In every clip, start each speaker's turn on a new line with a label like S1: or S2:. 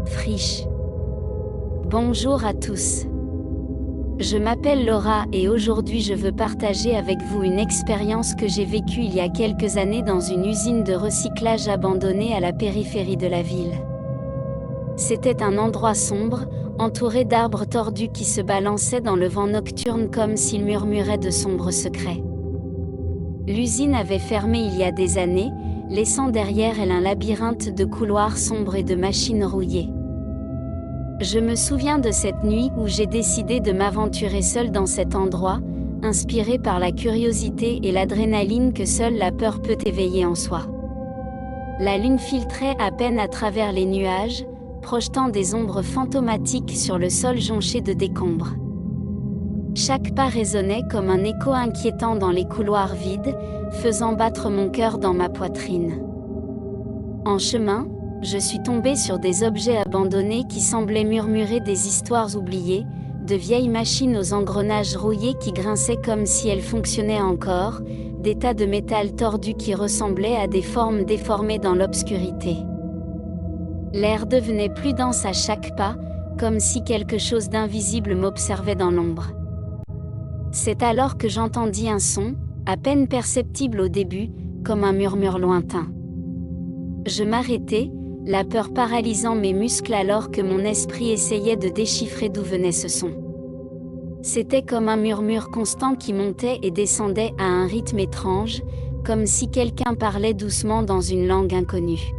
S1: Friche. Bonjour à tous. Je m'appelle Laura et aujourd'hui je veux partager avec vous une expérience que j'ai vécue il y a quelques années dans une usine de recyclage abandonnée à la périphérie de la ville. C'était un endroit sombre, entouré d'arbres tordus qui se balançaient dans le vent nocturne comme s'ils murmuraient de sombres secrets. L'usine avait fermé il y a des années, laissant derrière elle un labyrinthe de couloirs sombres et de machines rouillées. Je me souviens de cette nuit où j'ai décidé de m'aventurer seule dans cet endroit, inspirée par la curiosité et l'adrénaline que seule la peur peut éveiller en soi. La lune filtrait à peine à travers les nuages, projetant des ombres fantomatiques sur le sol jonché de décombres. Chaque pas résonnait comme un écho inquiétant dans les couloirs vides, faisant battre mon cœur dans ma poitrine. En chemin, je suis tombée sur des objets abandonnés qui semblaient murmurer des histoires oubliées, de vieilles machines aux engrenages rouillés qui grinçaient comme si elles fonctionnaient encore, des tas de métal tordu qui ressemblaient à des formes déformées dans l'obscurité. L'air devenait plus dense à chaque pas, comme si quelque chose d'invisible m'observait dans l'ombre. C'est alors que j'entendis un son, à peine perceptible au début, comme un murmure lointain. Je m'arrêtai, la peur paralysant mes muscles alors que mon esprit essayait de déchiffrer d'où venait ce son. C'était comme un murmure constant qui montait et descendait à un rythme étrange, comme si quelqu'un parlait doucement dans une langue inconnue.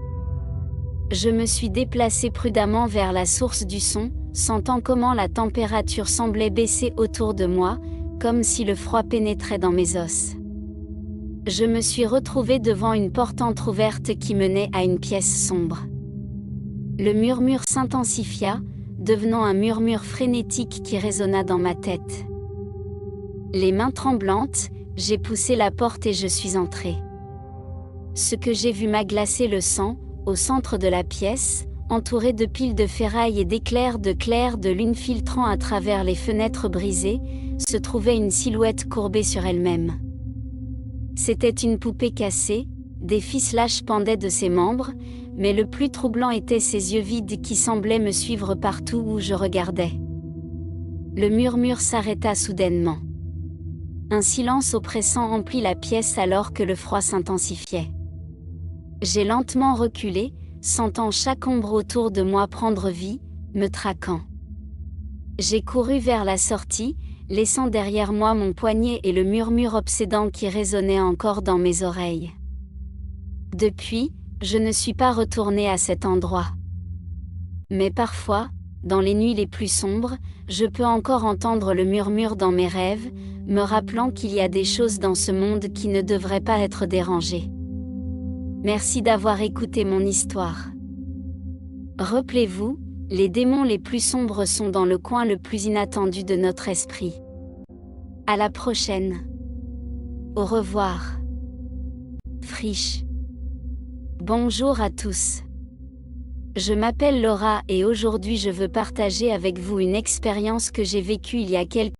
S1: Je me suis déplacée prudemment vers la source du son, sentant comment la température semblait baisser autour de moi, comme si le froid pénétrait dans mes os. Je me suis retrouvée devant une porte entr'ouverte qui menait à une pièce sombre. Le murmure s'intensifia, devenant un murmure frénétique qui résonna dans ma tête. Les mains tremblantes, j'ai poussé la porte et je suis entrée. Ce que j'ai vu m'a glacé le sang. Au centre de la pièce, entouré de piles de ferraille et d'éclairs de lune filtrant à travers les fenêtres brisées, se trouvait une silhouette courbée sur elle-même. C'était une poupée cassée, des ficelages pendaient de ses membres, mais le plus troublant était ses yeux vides qui semblaient me suivre partout où je regardais. Le murmure s'arrêta soudainement. Un silence oppressant emplit la pièce alors que le froid s'intensifiait. J'ai lentement reculé, sentant chaque ombre autour de moi prendre vie, me traquant. J'ai couru vers la sortie, laissant derrière moi mon poignet et le murmure obsédant qui résonnait encore dans mes oreilles. Depuis, je ne suis pas retournée à cet endroit. Mais parfois, dans les nuits les plus sombres, je peux encore entendre le murmure dans mes rêves, me rappelant qu'il y a des choses dans ce monde qui ne devraient pas être dérangées. Merci d'avoir écouté mon histoire. Rappelez-vous, les démons les plus sombres sont dans le coin le plus inattendu de notre esprit. À la prochaine. Au revoir. Friche. Bonjour à tous. Je m'appelle Laura et aujourd'hui je veux partager avec vous une expérience que j'ai vécue il y a quelques